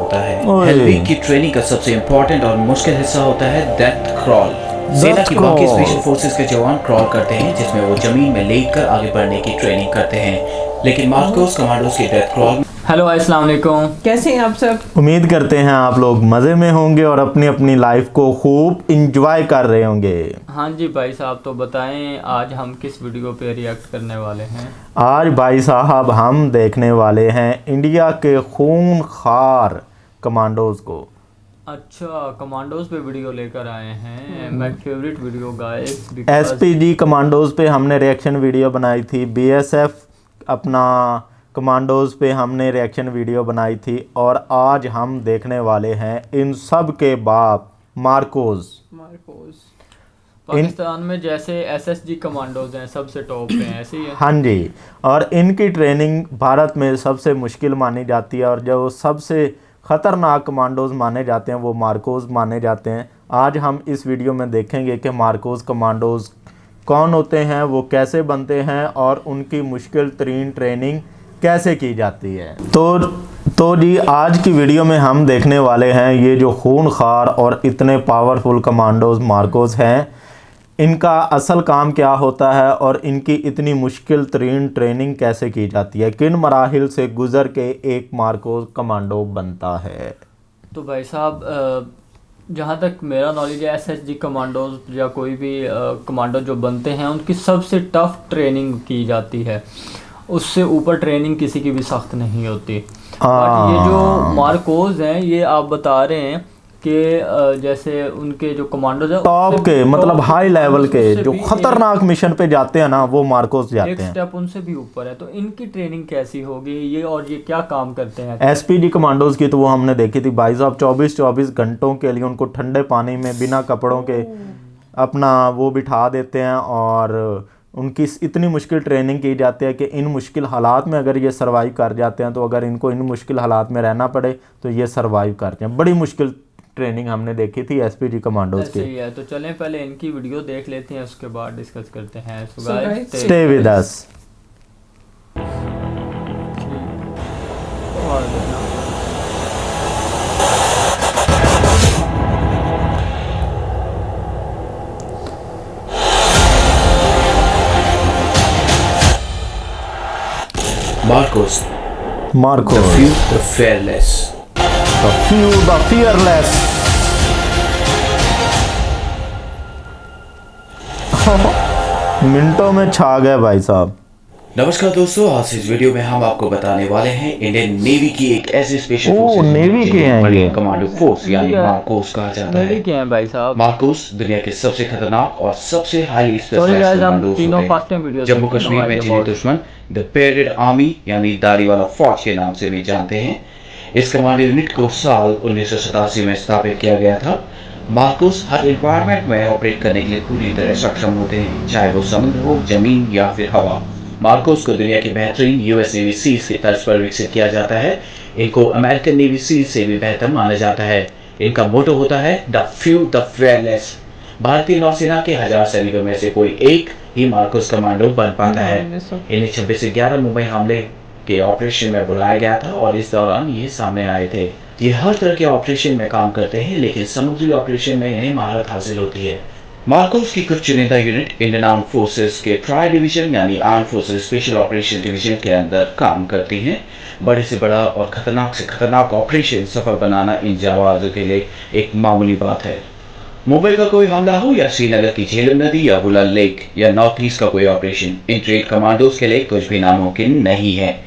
होता है। हेलवी की ट्रेनिंग का सबसे इम्पोर्टेंट और मुश्किल हिस्सा होता है डेथ क्रॉल। सेना की बाकी स्पेशल फोर्सेस के जवान क्रॉल करते हैं, जिसमें वो जमीन में लेटकर आगे बढ़ने की ट्रेनिंग करते हैं, लेकिन मार्कोस कमांडोज की डेथ क्रॉल। हेलो अस्सलाम वालेकुम, कैसे हैं आप सब? उम्मीद करते हैं आप लोग मज़े में होंगे और अपनी अपनी लाइफ को खूब इंजॉय कर रहे होंगे। हाँ जी भाई साहब, तो बताएं आज हम किस वीडियो पे रिएक्ट करने वाले हैं। आज भाई साहब हम देखने वाले हैं इंडिया के खूनखार कमांडोज को। अच्छा, कमांडोज पे वीडियो लेकर आए हैं। My favourite video guys. SPG commandos पे हमने रिएक्शन वीडियो बनाई थी, बीएसएफ अपना कमांडोज पे हमने रिएक्शन वीडियो बनाई थी, और आज हम देखने वाले हैं इन सब के बाप मार्कोस। पाकिस्तान में जैसे एसएसजी कमांडोज हैं सबसे टॉप पे हैं, ऐसे ही है। हाँ जी, और इनकी ट्रेनिंग भारत में सबसे मुश्किल मानी जाती है, और जो सबसे ख़तरनाक कमांडोज माने जाते हैं वो मार्कोस माने जाते हैं। आज हम इस वीडियो में देखेंगे कि मार्कोस कमांडोज कौन होते हैं, वो कैसे बनते हैं और उनकी मुश्किल तरीन ट्रेनिंग कैसे की जाती है। तो जी आज की वीडियो में हम देखने वाले हैं ये जो खूनखार और इतने पावरफुल कमांडोज मार्कोस हैं, इनका असल काम क्या होता है और इनकी इतनी मुश्किल तरीन ट्रेनिंग कैसे की जाती है, किन मराहिल से गुज़र के एक मार्कोस कमांडो बनता है। तो भाई साहब, जहाँ तक मेरा नॉलेज है, एसएसजी कमांडोज या कोई भी कमांडो जो बनते हैं उनकी सबसे टफ ट्रेनिंग की जाती है, उससे ऊपर ट्रेनिंग किसी की भी सख्त नहीं होती। बट ये जो मार्कोस हैं, ये आप बता रहे हैं कि जैसे उनके जो कमांडोज हैं टॉप के मतलब हाई लेवल के जो खतरनाक मिशन पे जाते हैं ना, वो मार्कोस जाते एक हैं। स्टेप उनसे भी ऊपर है। तो इनकी ट्रेनिंग कैसी होगी ये, और ये क्या काम करते हैं? एसपीजी कमांडोज की तो वो हमने देखी थी भाई साहब, 24 घंटों के लिए उनको ठंडे पानी में बिना कपड़ों के अपना वो बिठा देते हैं, और उनकी इतनी मुश्किल ट्रेनिंग की जाती है कि इन मुश्किल हालात में अगर ये सर्वाइव कर जाते हैं, तो अगर इनको इन मुश्किल हालात में रहना पड़े तो ये सर्वाइव करते हैं। बड़ी मुश्किल ट्रेनिंग हमने देखी थी एसपीजी कमांडोज की। सही है, तो चलें पहले इनकी वीडियो देख लेते हैं, उसके बाद डिस्कस करते हैं। Stay with us. Marcos, Marcos, the few, the fearless. the few, the fearless। मिनटों में छा गए भाई साहब। नमस्कार दोस्तों, आज इस वीडियो में हम आपको बताने वाले हैं इंडियन नेवी की एक ऐसी स्पेशल फोर्स नेवी के हैं मरीन कमांडो फोर्स यानी मार्कोस कहा जाता है। क्या है भाई साहब? मार्कोस दुनिया के सबसे खतरनाक और सबसे हाईली जम्मू कश्मीर में जिन्हें दुश्मन द पेरेड आर्मी यानी दाढ़ी वाला फौज के नाम से भी जानते हैं। इस कमांडो यूनिट को साल 1987 में स्थापित किया गया था। मार्कोस हर एनवायरनमेंट में ऑपरेट करने के लिए पूरी तरह सक्षम होते हैं, चाहे वो समुद्र हो, जमीन या फिर हवा। मार्कोस को दुनिया की बेहतरीन यूएस नेवी सीज की तर्ज पर विकसित किया जाता है। इनको अमेरिकन नेवी सीज से भी बेहतर माना जाता है। इनका मोटो होता है द फ्यू द फेयरलेस। भारतीय नौसेना के 1000 सैनिकों में से कोई एक ही मार्कोस कमांडो बन पाता है। इन्हें 26 से 11 मुंबई हमले के ऑपरेशन में बुलाया गया था और इस दौरान ये सामने आए थे। ये हर तरह के ऑपरेशन में काम करते हैं, लेकिन समुद्री ऑपरेशन में इन्हें महारत हासिल होती है। मार्कोस की कुछ चुनिंदा यूनिट इंडियन आर्म फोर्सेस के ट्राई डिवीजन यानी arm forces special operation division के अंदर काम करती हैं। बड़े से बड़ा और खतरनाक से खतरनाक ऑपरेशन सफल बनाना इन जाबाजों के लिए एक मामूली बात है। मुंबई का कोई हमला हो या श्रीनगर की झेलम नदी या बुलंद लेक या नॉर्थ ईस्ट का कोई ऑपरेशन, इन ट्रेड कमांडोज के लिए कुछ भी नामुमकिन नहीं है।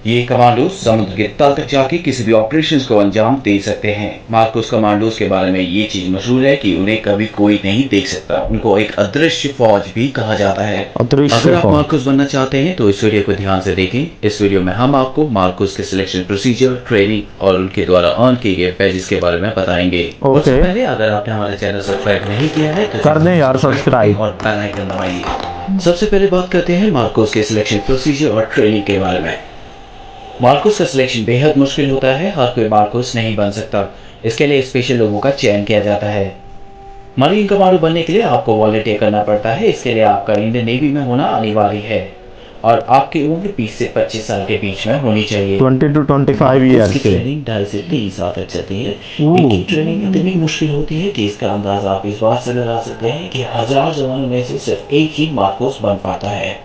ये कमांडोज समुद्र के तल तक जाके किसी भी ऑपरेशंस को अंजाम दे सकते हैं। मार्कोस कमांडोज के बारे में ये चीज मशहूर है कि उन्हें कभी कोई नहीं देख सकता। उनको एक अदृश्य फौज भी कहा जाता है। अगर आप मार्कोस बनना चाहते हैं तो इस वीडियो को ध्यान से देखें। इस वीडियो में हम आपको मार्कोस के सिलेक्शन प्रोसीजर, ट्रेनिंग और उनके द्वारा अर्न किए गए पैजेस के बारे में बताएंगे। उससे पहले अगर आपने हमारा चैनल सब्सक्राइब नहीं किया है तो कर दें यार सब्सक्राइब और बेल आइकन दबाइए। सबसे पहले बात करते हैं मार्कोस के सिलेक्शन प्रोसीजर और ट्रेनिंग के बारे में। मार्कोस का सिलेक्शन बेहद मुश्किल होता है, हर कोई मार्कोस नहीं बन सकता। इसके लिए स्पेशल लोगों का चयन किया जाता है। मरीन कमांडो बनने के लिए आपको वॉलंटियर करना पड़ता है। इसके लिए आपका इंडियन नेवी में होना अनिवार्य है। और आपकी उम्र 20 से 25 साल के बीच में होनी चाहिए। 20 to 25 इसकी ईयर्स की। ट्रेनिंग 2.5 से 3 साल तक चलती है। इनकी ट्रेनिंग इतनी मुश्किल होती है कि इसका अंदाजा आप इस बात से लगा सकते हैं कि 1000 जवानों में से सिर्फ एक ही मार्कोस बन पाता है।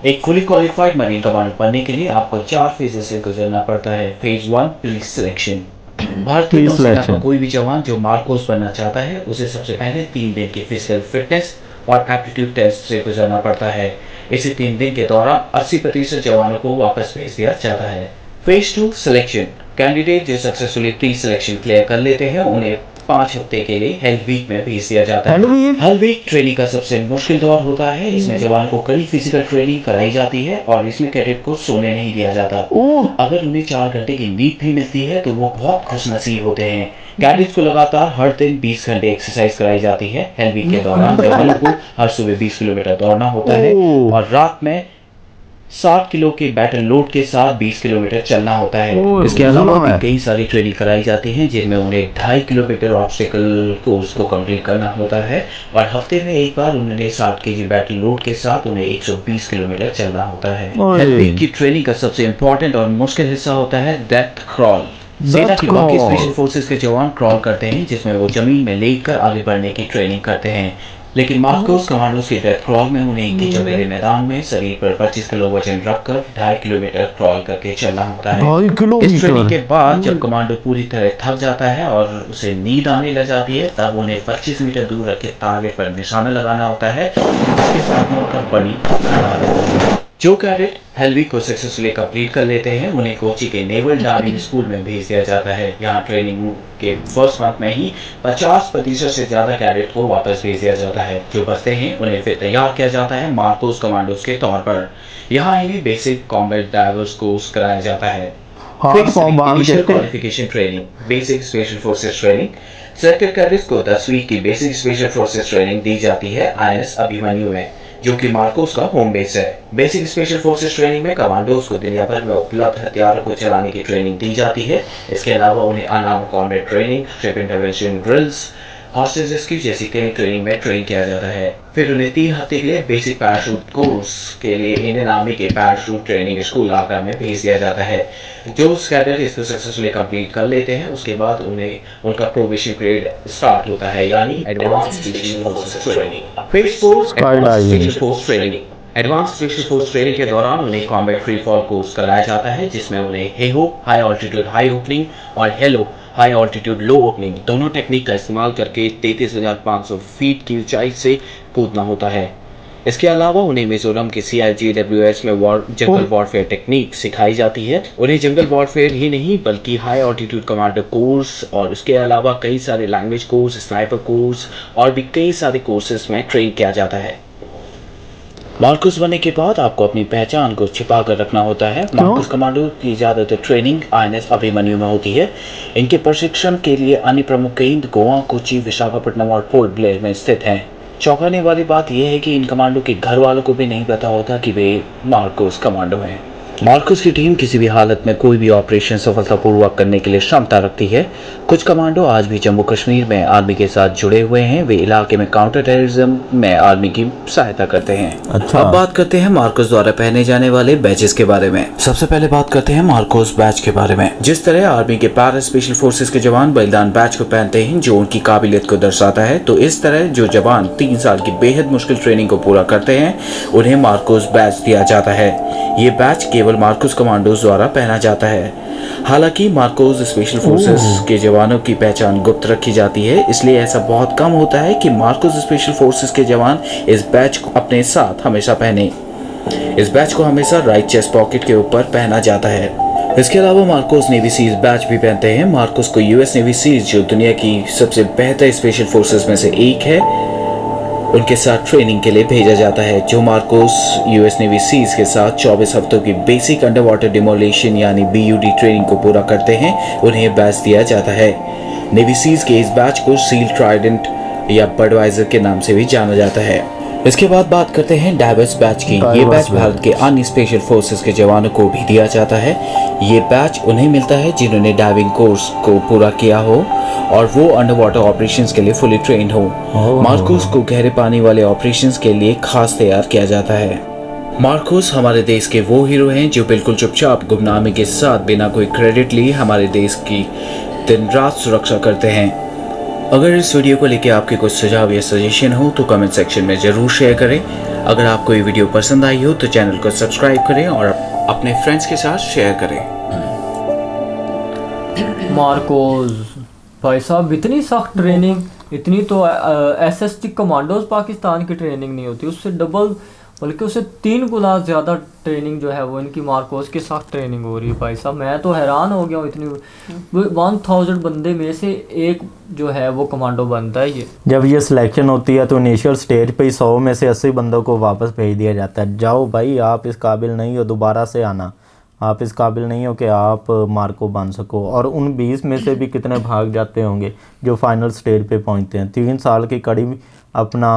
एक फुली क्वालिफाइड मरीन कमांडर बनने के लिए आपको 4 फेजेस से गुजरना पड़ता है। Phase 1 police selection. भारतीय नौसेना का कोई भी जवान जो मार्कोस बनना चाहता है उसे सबसे पहले 3 दिन की फिजिकल फिटनेस और एप्टीट्यूड टेस्ट से गुजरना पड़ता है। इसी 3 दिन के दौरान 80% जवानों को वापस भेज दिया जाता है। Phase 2 selection. कैंडिडेट जो सक्सेसफुली प्री सिलेक्शन क्लियर कर लेते हैं उन्हें 5 हफ्ते के लिए हेल वीक में भेज दिया जाता है। हेल वीक ट्रेनिंग का सबसे मुश्किल दौर होता है। इसमें जवान को कड़ी फिजिकल ट्रेनिंग कराई जाती है और इसमें कैडेट को सोने नहीं दिया जाता। अगर उन्हें 4 घंटे की नींद भी मिलती है तो वो बहुत खुशनसीब होते हैं। कैडेट्स को लगातार हर दिन 20 घंटे एक्सरसाइज कराई जाती है। हेल वीक के दौरान जवानों को हर सुबह 20 किलोमीटर दौड़ना होता है और रात में 60 किलो के बैटल लोड के साथ 20 किलोमीटर चलना होता है। इसके अलावा भी कई सारी ट्रेनिंग कराई जाती है जिनमें उन्हें 2.5 किलोमीटर ऑब्स्टिकल कोर्स को कंप्लीट करना होता है और हफ्ते में एक बार उन्हें 60 केजी बैटल लोड के साथ उन्हें 120 किलोमीटर चलना होता है। हेल वीक की ट्रेनिंग का सबसे इम्पोर्टेंट और मुश्किल हिस्सा होता है डेप्थ क्रॉल। सेना की बाकी स्पेशल फोर्सेस के जवान क्रॉल करते हैं जिसमें वो जमीन में लेटकर आगे बढ़ने की ट्रेनिंग करते हैं। लेकिन मार्कोस कमांडोज के डेथ क्रॉल में उन्हें इनके चौबेरे मैदान में शरीर पर 25 किलो वजन रखकर 2.5 किलोमीटर क्रॉल करके चलना होता है। 2.5 किलोमीटर। इस ट्रेनिंग के बाद जब कमांडो पूरी तरह थक जाता है और उसे नींद आने लग जाती है तब उन्हें 25 मीटर दूर रखे टारगेट पर निशाना लगाना होता है। इसके साथ में उनका बड़ी जो कैडेट हेल वीक को सक्सेसफुली कंप्लीट कर लेते हैं उन्हें कोची के नेवल डाइविंग स्कूल में भेज दिया जाता है। यहाँ ट्रेनिंग के फर्स्ट मंथ में ही 50% से ज्यादा कैडेट को वापस भेज दिया जाता है। जो बचते हैं उन्हें फिर तैयार किया जाता है मार्कोस कमांडोज के तौर पर। यहाँ इन्हें बेसिक कॉम्बैट डाइवर्स कोर्स कराया जाता है। Qualification training. Basic special forces training. Selected cadets को 10 वीक की बेसिक स्पेशल फोर्सेस ट्रेनिंग दी जाती है INS अभिमन्यु में जो कि मार्कोस का होम बेस है। बेसिक स्पेशल फोर्सेस ट्रेनिंग में कमांडोज को दुनिया भर में उपलब्ध हथियारों को चलाने की ट्रेनिंग दी जाती है। इसके अलावा उन्हें unarmoured combat training, ship intervention drills, hostage rescue जैसी कई ट्रेनिंग में ट्रेन किया जाता है। फिर उन्हें 3 हफ्ते के लिए बेसिक पैराशूट कोर्स के लिए इंडियन आर्मी के पैराशूट ट्रेनिंग स्कूल आगरा में भेज दिया जाता है। जो कैडेट इसको सक्सेसफुली कंप्लीट कर लेते हैं उसके बाद उन्हें उनका प्रोबेशन पीरियड स्टार्ट होता है यानी advance special forces training. Phase 4 special force training. Advance special force training के दौरान उन्हें कॉम्बैट फ्री फॉल कोर्स कराया जाता है जिसमें उन्हें Heyhoe high altitude high opening और हेलो हाई ऑल्टीट्यूड लो ओपनिंग दोनों टेक्निक का इस्तेमाल करके 33,500 फीट की ऊंचाई से कूदना होता है। इसके अलावा उन्हें मिजोरम के CIGWS में जंगल वॉरफेयर टेक्निक सिखाई जाती है। उन्हें जंगल वॉरफेयर ही नहीं बल्कि हाई ऑल्टीट्यूड कमांडर कोर्स और इसके अलावा कई सारे लैंग्वेज कोर्स, स्नाइपर कोर्स और भी कई सारे कोर्सेज में ट्रेन किया जाता है। मार्कोस बनने के बाद आपको अपनी पहचान को छिपा कर रखना होता है। मार्कोस कमांडो की ज़्यादातर ट्रेनिंग INS अभिमन्यु में होती है। इनके प्रशिक्षण के लिए अन्य प्रमुख केंद्र गोवा, कोची, विशाखापट्टनम और पोर्ट ब्लेयर में स्थित हैं। चौंकाने वाली बात यह है कि इन कमांडो के घर वालों को भी नहीं पता होता कि वे मार्कोस कमांडो हैं। मार्कोस की टीम किसी भी हालत में कोई भी ऑपरेशन सफलतापूर्वक करने के लिए क्षमता रखती है। कुछ कमांडो आज भी जम्मू कश्मीर में आर्मी के साथ जुड़े हुए हैं। वे इलाके में काउंटर टेररिज्म में आर्मी की सहायता करते हैं। अच्छा। अब बात करते हैं मार्कोस द्वारा पहने जाने वाले बैचेस के बारे में। सबसे पहले बात करते हैं मार्कोस बैच के बारे में। जिस तरह आर्मी के पैरा स्पेशल फोर्सेस के जवान बलिदान बैच को पहनते हैं जो उनकी काबिलियत को दर्शाता है, तो इस तरह जो जवान 3 साल की बेहद मुश्किल ट्रेनिंग को पूरा करते हैं उन्हें मार्कोस बैच दिया जाता है। ये बैच केवल मार्कोस कमांडोज द्वारा पहना जाता है। हालांकि मार्कोस स्पेशल फोर्सेस के जवानों की पहचान गुप्त रखी जाती है, इसलिए ऐसा बहुत कम होता है कि मार्कोस स्पेशल फोर्सेस के जवान इस बैच को अपने साथ हमेशा पहने। इस बैच को हमेशा राइट चेस्ट पॉकेट के ऊपर पहना जाता है। इसके अलावा मार्कोस नेवी सीज बैच भी पहनते हैं। मार्कोस को US नेवी सीज जो दुनिया की सबसे बेहतर स्पेशल फोर्सेस में से एक है, उनके साथ ट्रेनिंग के लिए भेजा जाता है। जो मार्कोस US नेवी सीज के साथ 24 हफ्तों की बेसिक अंडर वाटर डिमोलेशन यानी BUD ट्रेनिंग को पूरा करते हैं, उन्हें बैच दिया जाता है। नेवी सीज के इस बैच को सील ट्राइडेंट या बडवाइजर के नाम से भी जाना जाता है। इसके बाद बात करते हैं डाइवर्स बैच की। ये बैच भारत के अन्य स्पेशल फोर्सेस के जवानों को भी दिया जाता है। ये बैच उन्हें मिलता है जिन्होंने डाइविंग कोर्स को पूरा किया हो और वो अंडर वाटर ऑपरेशंस के लिए फुली ट्रेंड हो। मार्कोस को गहरे पानी वाले ऑपरेशंस के लिए खास तैयार किया जाता है। मार्कोस हमारे देश के वो हीरो हैं जो बिल्कुल चुपचाप गुमनामी के साथ बिना कोई क्रेडिट लिए हमारे देश की दिन रात सुरक्षा करते हैं। अगर इस वीडियो को लेकर आपके कुछ सुझाव या सजेशन हो तो कमेंट सेक्शन में ज़रूर शेयर करें। अगर आपको ये वीडियो पसंद आई हो तो चैनल को सब्सक्राइब करें और अपने फ्रेंड्स के साथ शेयर करें। मार्कोस भाई साहब, इतनी सख्त ट्रेनिंग, इतनी तो एसएसटी कमांडोज पाकिस्तान की ट्रेनिंग नहीं होती, उससे डबल बल्कि उससे 3 गुना ज़्यादा ट्रेनिंग जो है वो इनकी मार्कोस की सख्त ट्रेनिंग हो रही है। भाई साहब मैं तो हैरान हो गया हूँ, इतनी 1000 बंदे में से एक जो है वो कमांडो बनता है। ये जब ये सिलेक्शन होती है तो इनिशियल स्टेज पे ही 100 में से 80 बंदों को वापस भेज दिया जाता है, जाओ भाई आप इस काबिल नहीं हो दोबारा से आना, आप इस काबिल नहीं हो कि आप मार्को बन सको। और उन 20 में से भी कितने भाग जाते होंगे जो फाइनल स्टेज पे पहुंचते हैं। 3 साल की कड़ी अपना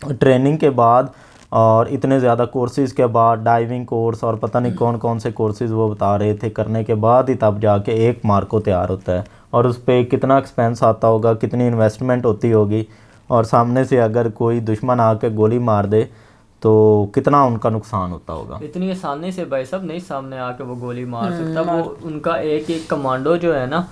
ट्रेनिंग के बाद और इतने ज़्यादा कोर्सेज़ के बाद, डाइविंग कोर्स और पता नहीं कौन कौन से कोर्सेज़ वो बता रहे थे, करने के बाद ही तब जाके एक मार्को तैयार होता है। और उस पर कितना एक्सपेंस आता होगा, कितनी इन्वेस्टमेंट होती होगी, और सामने से अगर कोई दुश्मन आके गोली मार दे तो कितना उनका नुकसान होता होगा। इतनी आसानी से भाई साहब नहीं सामने आके वो गोली मार सकता। वो उनका एक एक कमांडो जो है ना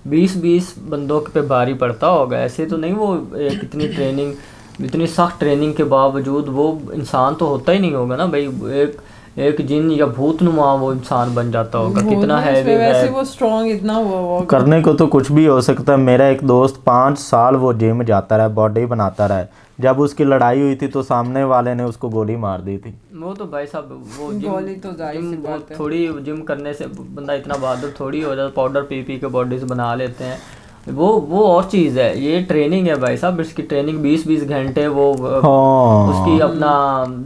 20-20 बंदों पे भारी पड़ता होगा। ऐसे तो नहीं वो एक इतनी ट्रेनिंग, इतनी सख्त ट्रेनिंग के बावजूद वो इंसान तो होता ही नहीं होगा ना भाई, एक जिन या भूतनुमा वो इंसान बन जाता होगा। कितना है वैसे वो स्ट्रॉन्ग इतना हुआ करने को तो कुछ भी हो सकता है। मेरा एक दोस्त 5 साल वो जिम जाता रहा, बॉडी बनाता रहा, जब उसकी लड़ाई हुई थी तो सामने वाले ने उसको गोली मार दी थी। वो तो भाई साहब वो गोली तो जिम थोड़ी जिम करने से बंदा इतना बहादुर थोड़ी हो जाता, पाउडर पी के बॉडीज बना लेते हैं, वो और चीज़ है। ये ट्रेनिंग है भाई साहब, इसकी ट्रेनिंग 20-20 घंटे वो उसकी अपना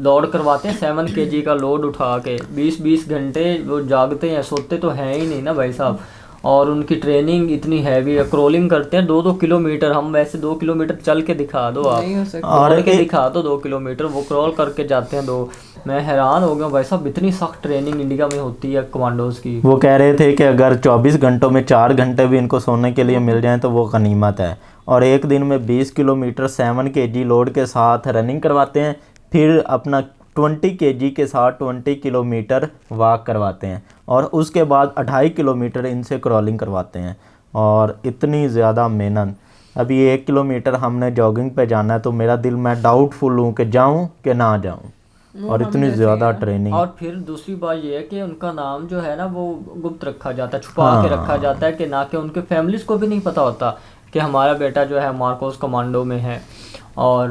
लोड करवाते हैं। 7 kg का लोड उठा के 20-20 घंटे वो जागते हैं, सोते तो हैं ही नहीं ना भाई साहब। और उनकी ट्रेनिंग इतनी हैवी है, क्रोलिंग करते हैं 2-2 किलोमीटर। हम वैसे 2 किलोमीटर चल के दिखा दो, आप दौड़ के दिखा दो 2 किलोमीटर, वो क्रॉल करके जाते हैं 2। मैं हैरान हो गया भाई साहब, इतनी सख्त ट्रेनिंग इंडिया में होती है कमांडोज की। वो कह रहे थे कि अगर 24 घंटों में 4 घंटे भी इनको सोने के लिए मिल जाएं तो वो गनीमत है। और एक दिन में 20 किलोमीटर 7 kg लोड के साथ रनिंग करवाते हैं, फिर अपना 20 kg के साथ 20 किलोमीटर वॉक करवाते हैं, और उसके बाद 2.5 किलोमीटर इनसे क्रॉलिंग करवाते हैं। और इतनी ज़्यादा मेहनत। अभी 1 किलोमीटर हमने जॉगिंग पे जाना है तो मेरा दिल, मैं डाउटफुल हूँ कि जाऊँ कि ना जाऊँ, और इतनी ज़्यादा ट्रेनिंग। और फिर दूसरी बात ये है कि उनका नाम जो है ना वो गुप्त रखा जाता है, छुपा के रखा जाता है, कि ना कि उनके फैमिलीज को भी नहीं पता होता कि हमारा बेटा जो है मार्कोस कमांडो में है। और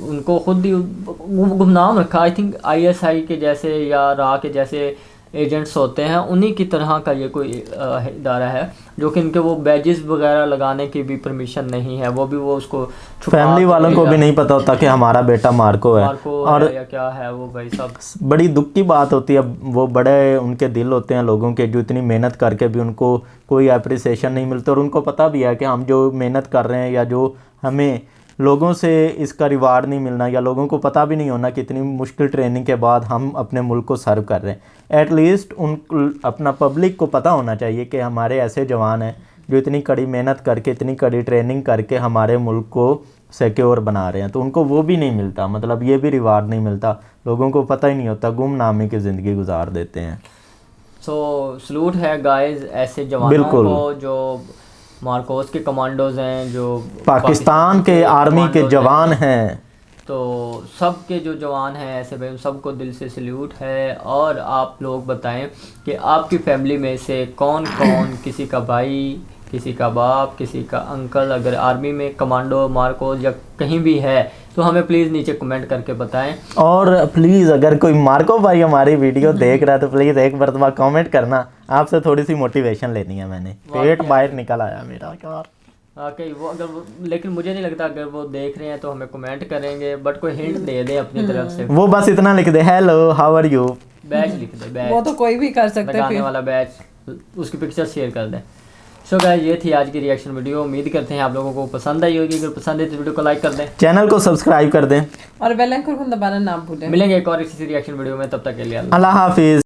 उनको खुद ही गुमनाम रखा। आई थिंक ISI के जैसे या रा के जैसे एजेंट्स होते हैं, उन्हीं की तरह का ये कोई इदारा है जो कि इनके वो बैजेस वगैरह लगाने की भी परमिशन नहीं है। वो भी वो उसको फैमिली वालों को भी नहीं पता होता कि हमारा बेटा मार्को है और या क्या है वो भाई साहब। बड़ी दुख की बात होती है। वो बड़े उनके दिल होते हैं लोगों के, जो इतनी मेहनत करके भी उनको कोई अप्रिसिएशन नहीं मिलता। और उनको पता भी है कि हम जो मेहनत कर रहे हैं या जो हमें लोगों से इसका रिवार्ड नहीं मिलना, या लोगों को पता भी नहीं होना कि इतनी मुश्किल ट्रेनिंग के बाद हम अपने मुल्क को सर्व कर रहे हैं। एटलीस्ट उन अपना पब्लिक को पता होना चाहिए कि हमारे ऐसे जवान हैं जो इतनी कड़ी मेहनत करके, इतनी कड़ी ट्रेनिंग करके हमारे मुल्क को सिक्योर बना रहे हैं। तो उनको वो भी नहीं मिलता, मतलब ये भी रिवार्ड नहीं मिलता। लोगों को पता ही नहीं होता, गुमनामी की ज़िंदगी गुजार देते हैं। सो सलूट है गाइस ऐसे जवानों को जो मार्कोस के कमांडोज हैं, जो पाकिस्तान के आर्मी के जवान हैं। तो सब के जो जवान हैं ऐसे भाई, उन सबको दिल से सल्यूट है। और आप लोग बताएं कि आपकी फैमिली में से कौन कौन, किसी का भाई, किसी का बाप, किसी का अंकल अगर आर्मी में कमांडो, मार्कोस या कहीं भी है तो हमें प्लीज़ नीचे कमेंट करके बताएं। और प्लीज़ अगर कोई मार्को भाई हमारी वीडियो देख रहा है तो प्लीज़ एक मरतबा कमेंट करना। आपसे थोड़ी सी मोटिवेशन लेनी है। मैंने पेट बाहर निकल आया मेरा यार। ओके वो लेकिन मुझे नहीं लगता अगर वो देख रहे हैं तो हमें कमेंट करेंगे, बट कोई हिंट दे दे अपनी तरफ से। वो बस इतना लिख दे, hello how are you, batch लिख दे, बैच वो तो कोई भी कर सकता है वाला बैच, उसकी पिक्चर शेयर कर दें। सो गाइस ये थी आज की रिएक्शन वीडियो। उम्मीद करते हैं आप लोगों को पसंद आई होगी। अगर पसंद है तो वीडियो को लाइक कर दें, चैनल को सब्सक्राइब कर दें और बेल आइकन को दबाना ना भूलें। मिलेंगे एक और इसी रिएक्शन वीडियो में, तब तक के लिए अल्लाह हाफिज।